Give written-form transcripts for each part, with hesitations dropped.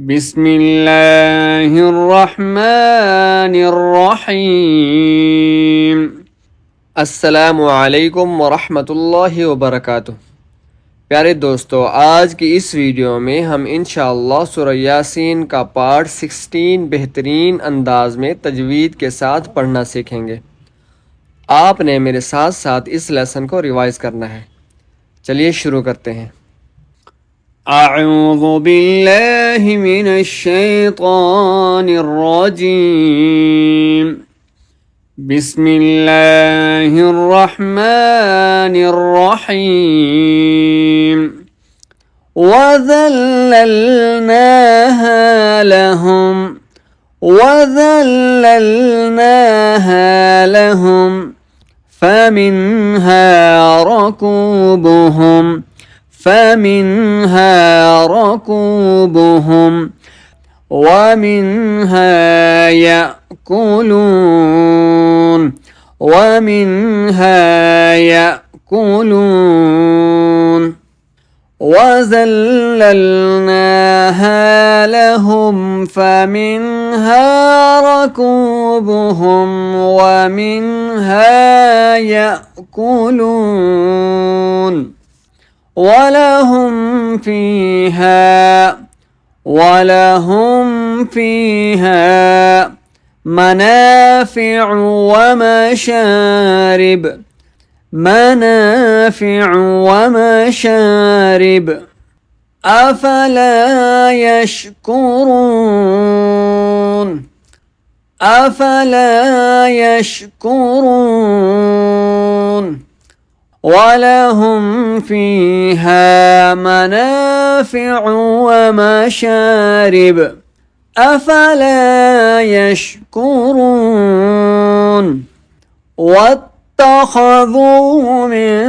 बिस्मिल्लाहिर्रहमानिर्रहीम। अस्सलामु अलैकुम वरहमतुल्लाहि वबरकातुह। प्यारे दोस्तों, आज की इस वीडियो में हम इंशाअल्लाह सूरह यासीन का पार्ट 16 बेहतरीन अंदाज में तजवीद के साथ पढ़ना सीखेंगे। आपने मेरे साथ साथ इस लेसन को रिवाइज करना है। चलिए शुरू करते हैं। अऊज़ु बिल्लाहि मिनश शैतानिर रजीम। बिस्मिल्लाहिर रहमानिर रहीम। वज़ल्लल्नाहा लहुम فمنها ركوبهم ومنها يأكلون وذللناها لهم فمنها ركوبهم ومنها يأكلون ولهم فيها منافع ومشارب أفلا يشكرون ولهم فيها منافع ومشارب أفلا يشكرون واتخذوا من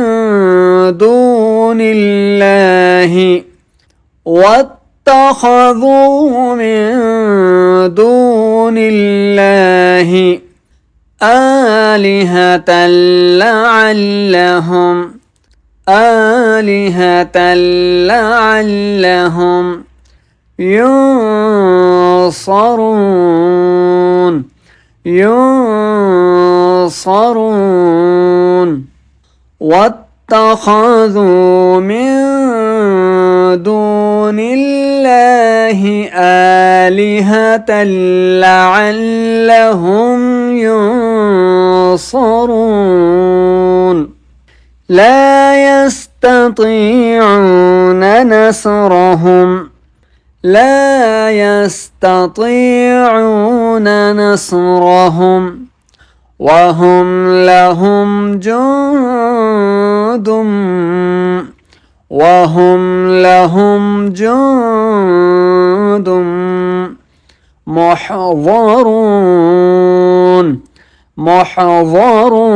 دون الله آلهة لعلهم ينصرون واتخذوا من دون الله آلهة لعلهم ينصرون لا يستطيعون نصرهم وهم لهم جند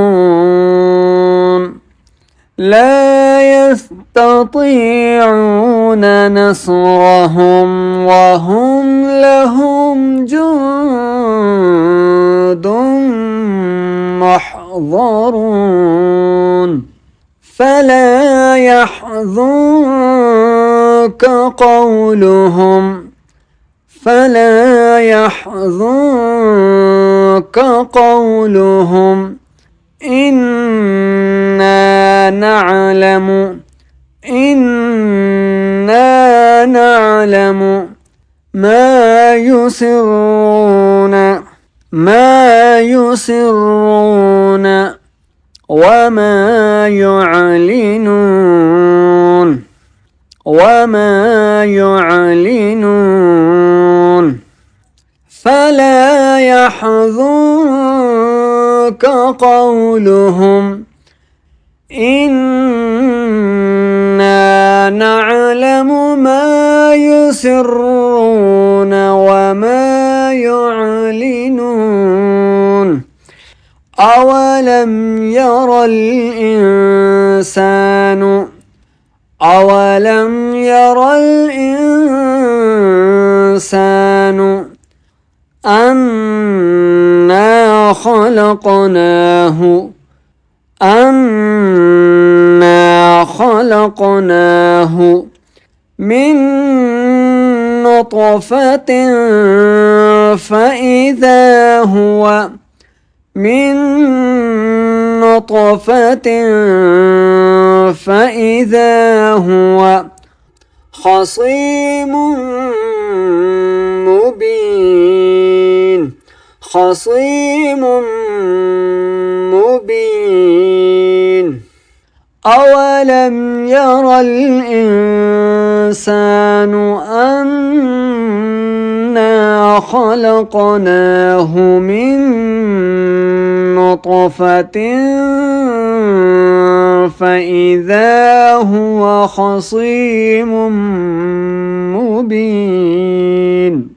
محضرون لا يستطيعون نصرهم وهم لهم جند محضرون فلا يحزنك قولهم إنا نعلم ما يسرون وما يعلنون فلا يحزنك قولهم إنا نعلم ما يسرون وما يعلنون أولم ير الإنسان أنا خلقناه من نطفة فإذا هو من نطفة فإذا هو خصيم مبين خصيم مبين أولم ير الإنسان أنا خلقناه من نطفة فإذا هو خصيم مبين